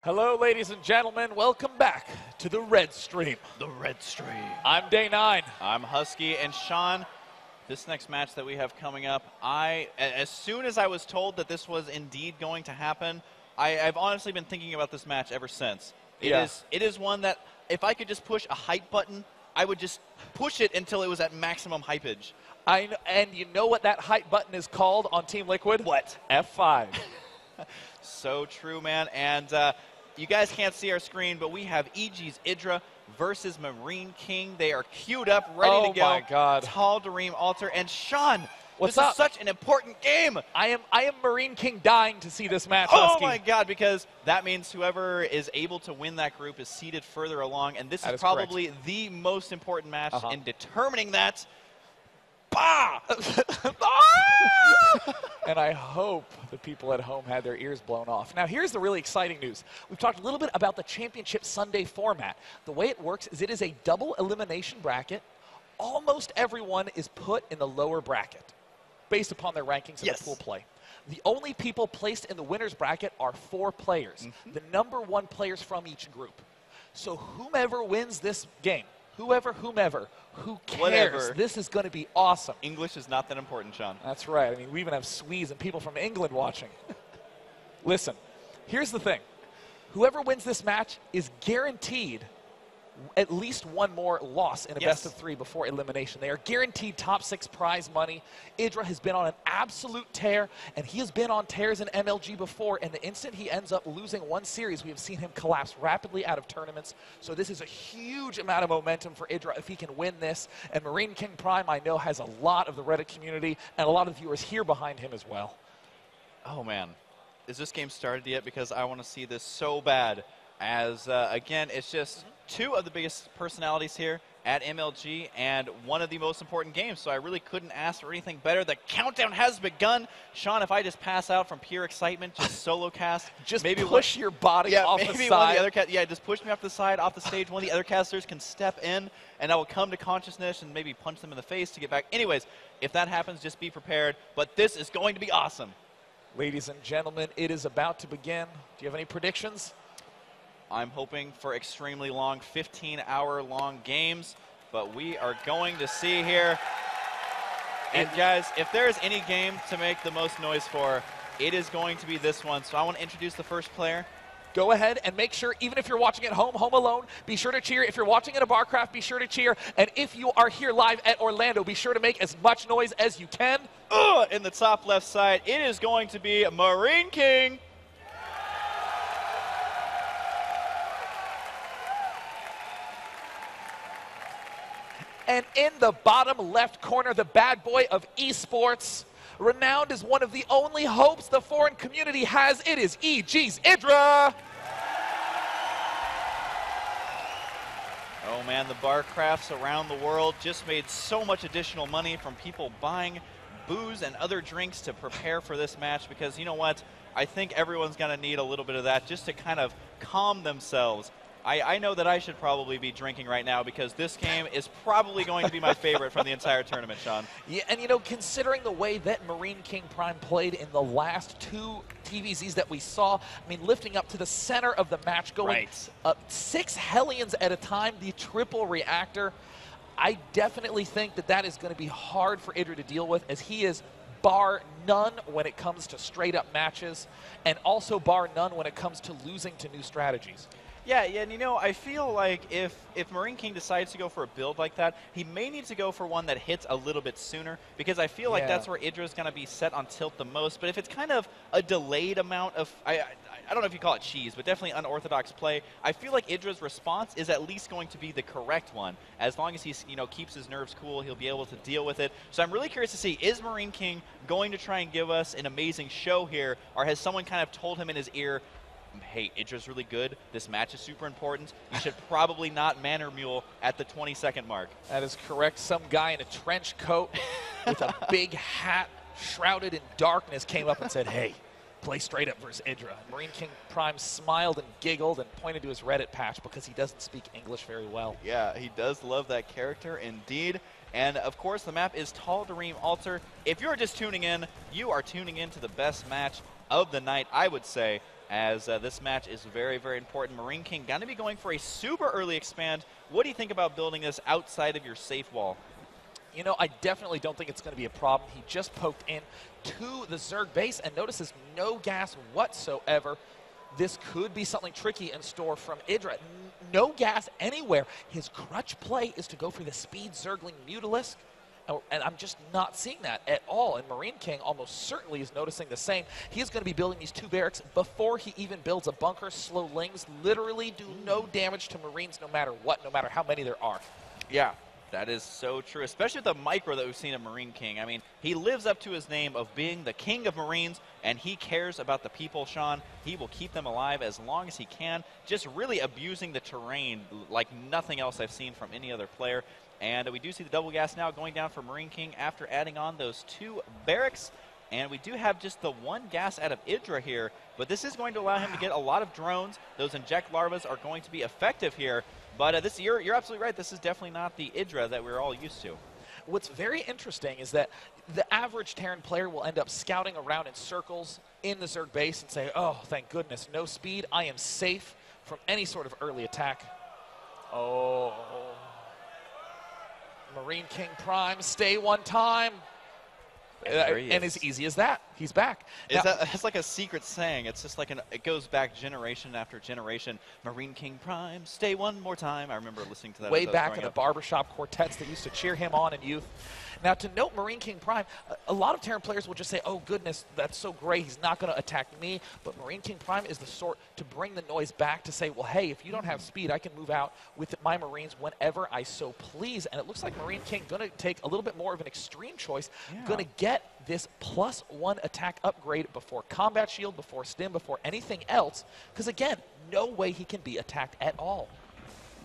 Hello, ladies and gentlemen. Welcome back to the Red Stream. The Red Stream. I'm Day 9. I'm Husky. And Sean, this next match that we have coming up, as soon as I was told that this was indeed going to happen, I've honestly been thinking about this match ever since. It is one that if I could just push a hype button, I would just push it until it was at maximum hypeage. And you know what that hype button is called on Team Liquid? What? F5. So true, man. And you guys can't see our screen, but we have EGIdra versus Marine King. They are queued up, ready to go. Oh, my God. Tall Dream Altar. And Sean, What's this up? is such an important game. I am Marine King dying to see this match, Husky. Oh, my God, because that means whoever is able to win that group is seated further along. And this is probably the most important match in determining that. Bah! And I hope the people at home had their ears blown off. Now, here's the really exciting news. We've talked a little bit about the Championship Sunday format. The way it works is it is a double elimination bracket. Almost everyone is put in the lower bracket based upon their rankings in the pool play. The only people placed in the winner's bracket are 4 players, the #1 players from each group. So whomever wins this game, whomever, who cares? Whatever. This is going to be awesome. English is not that important, Sean. That's right. I mean, we even have Swedes and people from England watching. Listen, here's the thing. Whoever wins this match is guaranteed at least one more loss in a best-of-3 before elimination. They are guaranteed top 6 prize money. EGIdra has been on an absolute tear, and he has been on tears in MLG before, and the instant he ends up losing one series, we have seen him collapse rapidly out of tournaments. So this is a huge amount of momentum for EGIdra if he can win this, and MarineKingPrime, I know, has a lot of the Reddit community and a lot of viewers here behind him as well. Oh, man. Is this game started yet? Because I want to see this so bad. As, again, it's just 2 of the biggest personalities here at MLG and one of the most important games, so I really couldn't ask for anything better. The countdown has begun. Sean, if I just pass out from pure excitement, just solo cast. Just maybe push your body off the maybe side. One of the other just push me off the side, off the stage. One of the other casters can step in, and I will come to consciousness and maybe punch them in the face to get back. Anyways, if that happens, just be prepared. But this is going to be awesome. Ladies and gentlemen, it is about to begin. Do you have any predictions? I'm hoping for extremely long, 15-hour-long games, but we are going to see here. And guys, if there is any game to make the most noise for, it is going to be this one. So I want to introduce the first player. Go ahead and make sure, even if you're watching at home, home alone, be sure to cheer. If you're watching at a Barcraft, be sure to cheer. And if you are here live at Orlando, be sure to make as much noise as you can. In the top left side, it is going to be Marine King. And in the bottom left corner, the bad boy of esports, renowned as one of the only hopes the foreign community has, it is EGIdra. Oh man, the Barcrafts around the world just made so much additional money from people buying booze and other drinks to prepare for this match, because you know what? I think everyone's going to need a little bit of that just to kind of calm themselves. I know that I should probably be drinking right now because this game is probably going to be my favorite from the entire tournament, Sean. Yeah, and you know, considering the way that MarineKingPrime played in the last 2 TVZs that we saw, I mean, lifting up to the center of the match, going up 6 Hellions at a time, the triple reactor, I definitely think that that is going to be hard for EGIdra to deal with, as he is bar none when it comes to straight-up matches, and also bar none when it comes to losing to new strategies. Yeah, and you know, I feel like if Marine King decides to go for a build like that, he may need to go for one that hits a little bit sooner, because I feel like that's where EGIdra is going to be set on tilt the most. But if it's kind of a delayed amount of, I don't know if you call it cheese, but definitely unorthodox play, I feel like EGIdra's response is at least going to be the correct one. As long as he keeps his nerves cool, he'll be able to deal with it. So I'm really curious to see, is Marine King going to try and give us an amazing show here, or has someone kind of told him in his ear, hey, EGIdra's really good, this match is super important, you should probably not Manor Mule at the 20-second mark. That is correct. Some guy in a trench coat with a big hat shrouded in darkness came up and said, hey, play straight up versus EGIdra. MarineKingPrime smiled and giggled and pointed to his Reddit patch because he doesn't speak English very well. Yeah, he does love that character indeed. And of course, the map is Tall Dream Altar. If you're just tuning in, you are tuning in to the best match of the night, I would say. as this match is very, very important. Marine King going to be going for a super early expand. What do you think about building this outside of your safe wall? You know, I definitely don't think it's going to be a problem. He just poked in to the Zerg base and notices no gas whatsoever. This could be something tricky in store from EGIdra. No gas anywhere. His crutch play is to go for the speed Zergling Mutalisk, and I'm just not seeing that at all. And Marine King almost certainly is noticing the same. He is going to be building these 2 barracks before he even builds a bunker. Slow Lings literally do no damage to Marines no matter what, no matter how many there are. Yeah. That is so true, especially with the micro that we've seen of Marine King. I mean, he lives up to his name of being the king of Marines, and he cares about the people, Sean. He will keep them alive as long as he can, just really abusing the terrain like nothing else I've seen from any other player. And we do see the double gas now going down for Marine King after adding on those 2 barracks. And we do have just the 1 gas out of EGIdra here, but this is going to allow him to get a lot of drones. Those inject larvas are going to be effective here. But you're absolutely right. This is definitely not the EGIdra that we're all used to. What's very interesting is that the average Terran player will end up scouting around in circles in the Zerg base and say, oh, thank goodness, no speed. I am safe from any sort of early attack. Oh. MarineKingPrime, stay one time. And as easy as that, he's back. It's like a secret saying. It's just like it goes back generation after generation. MarineKingPrime, stay one more time. I remember listening to that way back in the barbershop quartets that used to cheer him on in youth. Now, to note MarineKingPrime, a lot of Terran players will just say, oh, goodness, that's so great. He's not going to attack me. But MarineKingPrime is the sort to bring the noise back to say, well, hey, if you don't have speed, I can move out with my Marines whenever I so please. And it looks like Marine King going to take a little bit more of an extreme choice, going to get this +1 attack upgrade before combat shield, before stim, before anything else. Because, again, no way he can be attacked at all.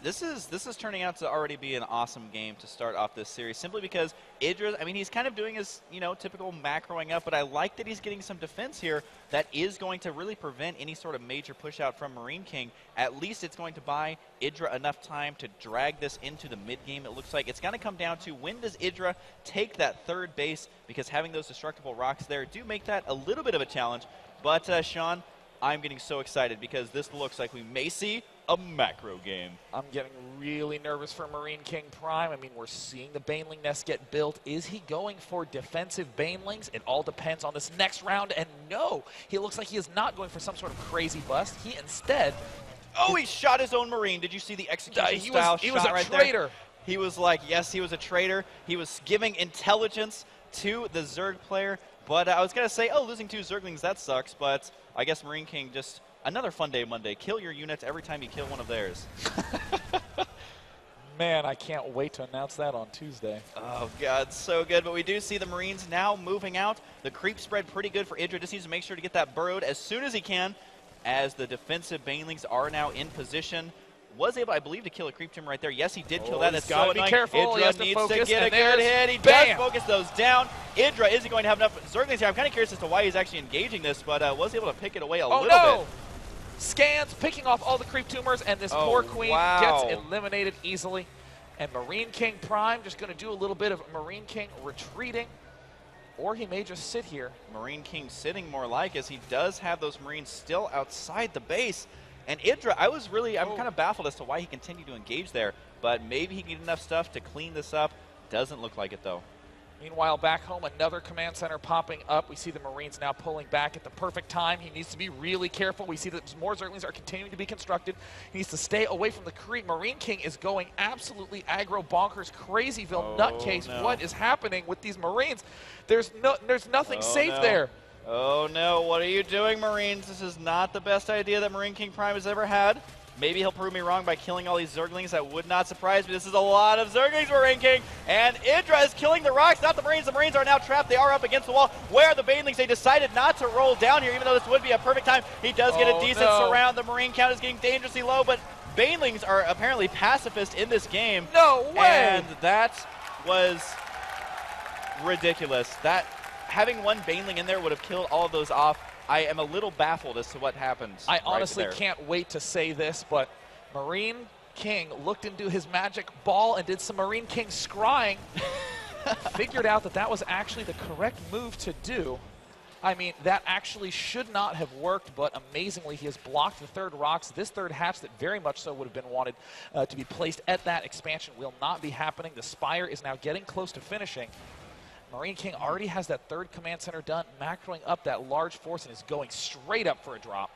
This is turning out to already be an awesome game to start off this series, simply because EGIdra, I mean, he's kind of doing his, typical macroing up, but I like that he's getting some defense here that is going to really prevent any sort of major push out from Marine King. At least it's going to buy EGIdra enough time to drag this into the mid-game. It looks like it's going to come down to when does EGIdra take that 3rd base, because having those destructible rocks there do make that a little bit of a challenge. But, Sean, I'm getting so excited because this looks like we may see a macro game. I'm getting really nervous for MarineKingPrime. I mean, we're seeing the Baneling nest get built. Is he going for defensive Banelings? It all depends on this next round. And no, he looks like he is not going for some sort of crazy bust. He instead... Oh, he shot his own Marine. Did you see the execution style shot right there? He was a traitor. He was like, yes, he was a traitor. He was giving intelligence to the Zerg player. But I was going to say, oh, losing 2 Zerglings, that sucks. But I guess Marine King just... Another fun day Monday. Kill your units every time you kill one of theirs. Man, I can't wait to announce that on Tuesday. Oh, God, so good. But we do see the Marines now moving out. The creep spread pretty good for EGIdra. Just needs to make sure to get that burrowed as soon as he can, as the defensive Banelings are now in position. Was able, I believe, to kill a creep tumor right there. Yes, he did kill that. That's so annoying. Be careful. EGIdra needs to get a good hit. He does focus those down. EGIdra isn't going to have enough Zerglings here. I'm kind of curious as to why he's actually engaging this, but was able to pick it away a little bit. Scans, picking off all the creep tumors, and this poor queen gets eliminated easily. And MarineKingPrime just going to do a little bit of Marine King retreating, or he may just sit here. Marine King sitting more like, as he does have those Marines still outside the base. And EGIdra, I'm kind of baffled as to why he continued to engage there, but maybe he can get enough stuff to clean this up. Doesn't look like it, though. Meanwhile, back home, another command center popping up. We see the Marines now pulling back at the perfect time. He needs to be really careful. We see that more Zerglings are continuing to be constructed. He needs to stay away from the creep. Marine King is going absolutely aggro, bonkers, crazyville, nutcase. No. What is happening with these Marines? There's nothing safe there. Oh, no. What are you doing, Marines? This is not the best idea that MarineKingPrime has ever had. Maybe he'll prove me wrong by killing all these Zerglings. That would not surprise me. This is a lot of Zerglings we're ranking. And EGIdra is killing the rocks, not the Marines. The Marines are now trapped. They are up against the wall. Where are the Banelings? They decided not to roll down here, even though this would be a perfect time. He does get a decent surround. The Marine count is getting dangerously low, but Banelings are apparently pacifist in this game. No way! And that was ridiculous. That having one Baneling in there would have killed all of those off. I am a little baffled as to what happens. I honestly can't wait to say this, but Marine King looked into his magic ball and did some Marine King scrying. Figured out that that was actually the correct move to do. I mean, that actually should not have worked, but amazingly, he has blocked the third rocks. This third hatch that very much so would have been wanted to be placed at that expansion will not be happening. The Spire is now getting close to finishing. Marine King already has that third command center done, macroing up that large force and is going straight up for a drop.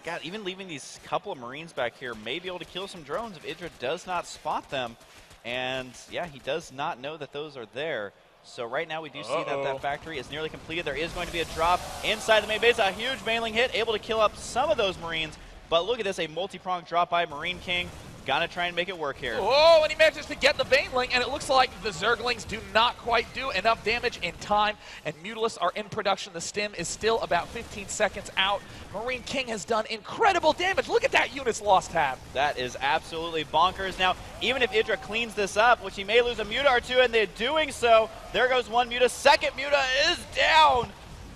God, even leaving these couple of Marines back here may be able to kill some drones if EGIdra does not spot them. And yeah, he does not know that those are there. So right now we do see that that factory is nearly completed. There is going to be a drop inside the main base. A huge baneling hit, able to kill up some of those Marines. But look at this, a multi-pronged drop by Marine King. Gonna try and make it work here. Oh, and he manages to get the baneling, and it looks like the Zerglings do not quite do enough damage in time, and Mutalisks are in production. The stim is still about 15 seconds out. Marine King has done incredible damage. Look at that unit's lost tab. That is absolutely bonkers. Now, even if EGIdra cleans this up, which he may lose a Muta or two, and they're doing so, there goes one Muta. Second Muta is down.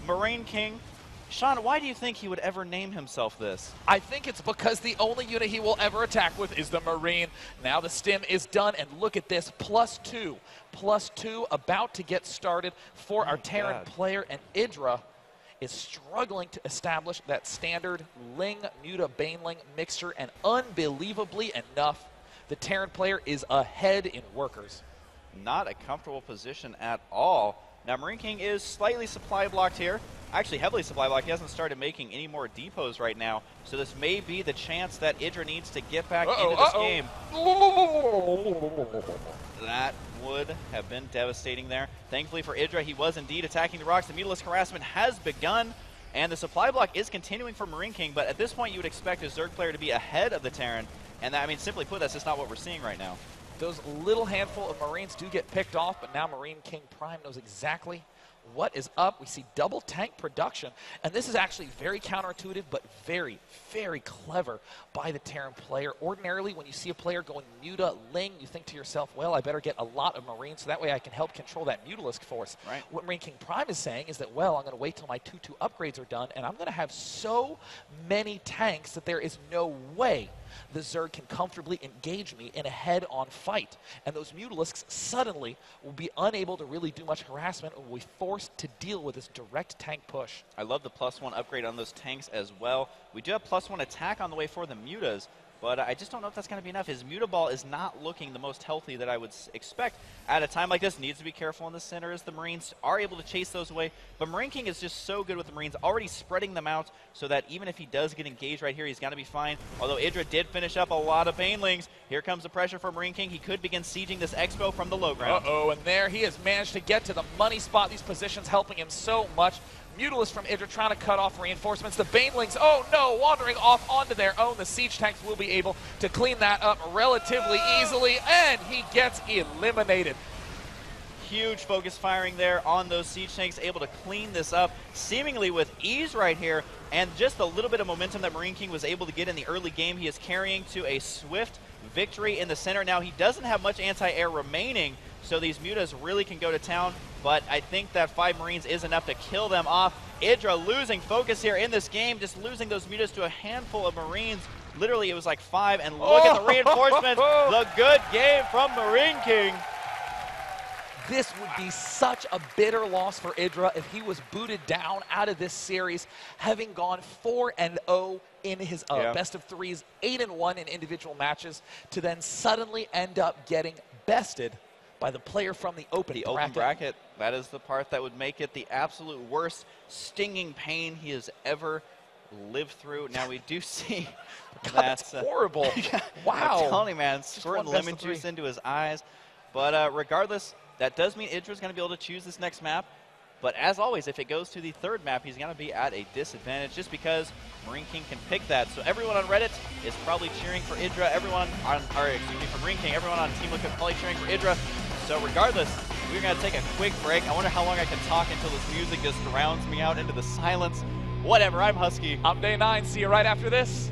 Marine King. Sean, why do you think he would ever name himself this? I think it's because the only unit he will ever attack with is the Marine. Now the stim is done, and look at this, +2. +2 about to get started for our Terran player, and EGIdra is struggling to establish that standard Ling Muta Baneling mixture, and unbelievably enough, the Terran player is ahead in workers. Not a comfortable position at all. Now Marine King is slightly supply blocked here. Actually heavily supply blocked. He hasn't started making any more depots right now. So this may be the chance that EGIdra needs to get back into this game. That would have been devastating there. Thankfully for EGIdra, he was indeed attacking the rocks. The Mutalisk harassment has begun, and the supply block is continuing for Marine King, but at this point you would expect a Zerg player to be ahead of the Terran, and that, I mean, simply put, that's just not what we're seeing right now. Those little handful of Marines do get picked off, but now MarineKingPrime knows exactly what is up. We see double tank production, and this is actually very counterintuitive, but very, very clever by the Terran player. Ordinarily, when you see a player going Muta Ling, you think to yourself, well, I better get a lot of Marines, so that way I can help control that Mutalisk force. Right. What MarineKingPrime is saying is that, well, I'm going to wait till my 2-2 upgrades are done, and I'm going to have so many tanks that there is no way the Zerg can comfortably engage me in a head-on fight. And those Mutalisks suddenly will be unable to really do much harassment and will be forced to deal with this direct tank push. I love the +1 upgrade on those tanks as well. We do have +1 attack on the way for the Mutas, but I just don't know if that's going to be enough. His Muta Ball is not looking the most healthy that I would expect at a time like this. Needs to be careful in the center as the Marines are able to chase those away. But Marine King is just so good with the Marines, already spreading them out so that even if he does get engaged right here, he's going to be fine. Although EGIdra did finish up a lot of Banelings. Here comes the pressure for Marine King. He could begin sieging this Expo from the low ground. And there he has managed to get to the money spot. These positions helping him so much. Mutalisks from EGIdra trying to cut off reinforcements. The Banelings, oh no, wandering off onto their own. The siege tanks will be able to clean that up relatively easily, and he gets eliminated. Huge focus firing there on those siege tanks, able to clean this up seemingly with ease right here, and just a little bit of momentum that Marine King was able to get in the early game. He is carrying to a swift victory in the center. Now he doesn't have much anti-air remaining, so these Mutas really can go to town, but I think that 5 Marines is enough to kill them off. EGIdra losing focus here in this game, just losing those Mutas to a handful of Marines. Literally, it was like 5, and look at the reinforcements. The good game from Marine King. This would be such a bitter loss for EGIdra if he was booted down out of this series, having gone 4-0 in his best of 3s, 8-1 in individual matches, to then suddenly end up getting bested by the player from the open bracket. Open bracket, that is the part that would make it the absolute worst stinging pain he has ever lived through. Now we do see that's horrible. Wow. I'm telling you, man, squirting lemon juice into his eyes. But regardless, that does mean EGIdra's going to be able to choose this next map. But as always, if it goes to the third map, he's going to be at a disadvantage just because Marine King can pick that. So everyone on Reddit is probably cheering for EGIdra. Everyone on, for Marine King, everyone on Team Lookup probably cheering for EGIdra. So regardless, we're going to take a quick break. I wonder how long I can talk until this music just drowns me out into the silence. Whatever, I'm Husky. I'm Day9. See you right after this.